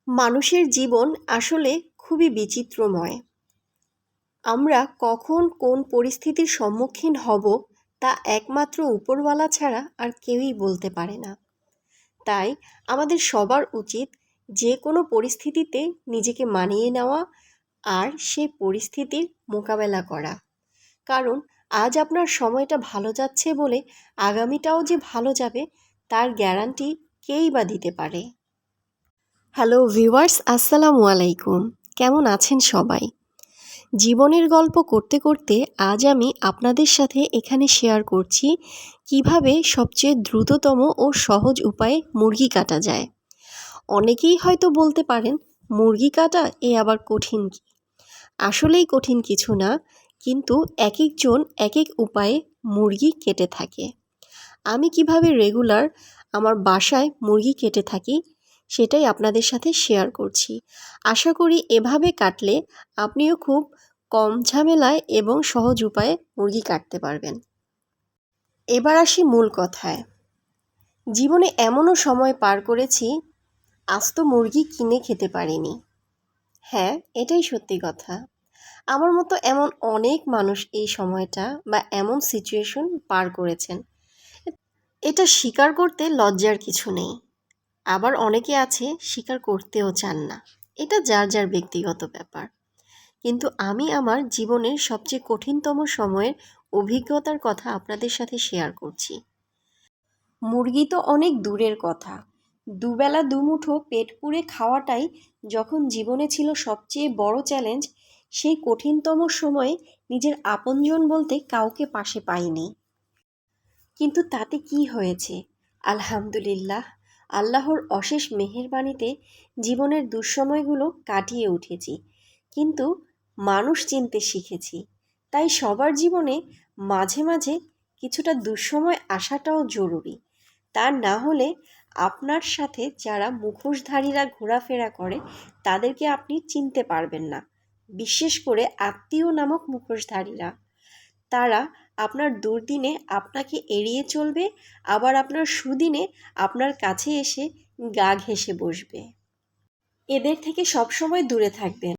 মানুষের জীবন আসলে খুবই বিচিত্রময়। আমরা কখন কোন পরিস্থিতির সম্মুখীন হব তা একমাত্র উপরওয়ালা ছাড়া আর কেউই বলতে পারে না। তাই আমাদের সবার উচিত যে কোনো পরিস্থিতিতে নিজেকে মানিয়ে নেওয়া আর সেই পরিস্থিতির মোকাবেলা করা। কারণ আজ আপনার সময়টা ভালো যাচ্ছে বলে আগামীটাও যে ভালো যাবে তার গ্যারান্টি কেই বা দিতে পারে। হ্যালো ভিউয়ার্স, আসসালামু আলাইকুম। কেমন আছেন সবাই? জীবনের গল্প করতে করতে আজ আমি আপনাদের সাথে এখানে শেয়ার করছি কিভাবে সবচেয়ে দ্রুততম ও সহজ উপায়ে মুরগি কাটা যায়। অনেকেই হয়তো বলতে পারেন, মুরগি কাটা এ আবার কঠিন কি? আসলেই কঠিন কিছু না, কিন্তু এক একজন এক এক উপায়ে মুরগি কেটে থাকে। আমি কিভাবে রেগুলার আমার বাসায় মুরগি কেটে থাকি সেটাই আপনাদের সাথে শেয়ার করছি। আশা করি এভাবে কাটলে আপনিও খুব কম ঝামেলায় এবং সহজ উপায়ে মুরগি কাটতে পারবেন। এবার আসি মূল কথায়। জীবনে এমনও সময় পার করেছি আস্ত মুরগি কিনে খেতে পারিনি। হ্যাঁ, এটাই সত্যি কথা। আমার মতো এমন অনেক মানুষ এই সময়টা বা এমন সিচুয়েশন পার করেছেন। এটা স্বীকার করতে লজ্জার কিছু নেই। আবার অনেকে আছে স্বীকার করতেও চান না। এটা যার যার ব্যক্তিগত ব্যাপার। কিন্তু আমি আমার জীবনের সবচেয়ে কঠিনতম সময়ের অভিজ্ঞতার কথা আপনাদের সাথে শেয়ার করছি। মুরগি তো অনেক দূরের কথা, দুবেলা দুমুঠো পেট পুড়ে খাওয়াটাই যখন জীবনে ছিল সবচেয়ে বড় চ্যালেঞ্জ, সেই কঠিনতম সময়ে নিজের আপনজন বলতে কাউকে পাশে পাইনি। কিন্তু তাতে কি হয়েছে? আলহামদুলিল্লাহ, আল্লাহর অশেষ মেহেরবানিতে জীবনের দুঃসময়গুলো কাটিয়ে উঠেছি। কিন্তু মানুষ চিনতে শিখেছি। তাই সবার জীবনে মাঝে মাঝে কিছুটা দুঃসময় আসাটাও জরুরি। তা না হলে আপনার সাথে যারা মুখোশধারীরা ঘোরাফেরা করে তাদেরকে আপনি চিনতে পারবেন না। বিশেষ করে আত্মীয় নামক মুখোশধারীরা। তারা আপনার দুর্দিনে আপনাকে এড়িয়ে চলবে, আবার আপনার সুদিনে আপনার কাছে এসে গা ঘেঁষে বসবে। এদের থেকে সবসময় দূরে থাকবেন।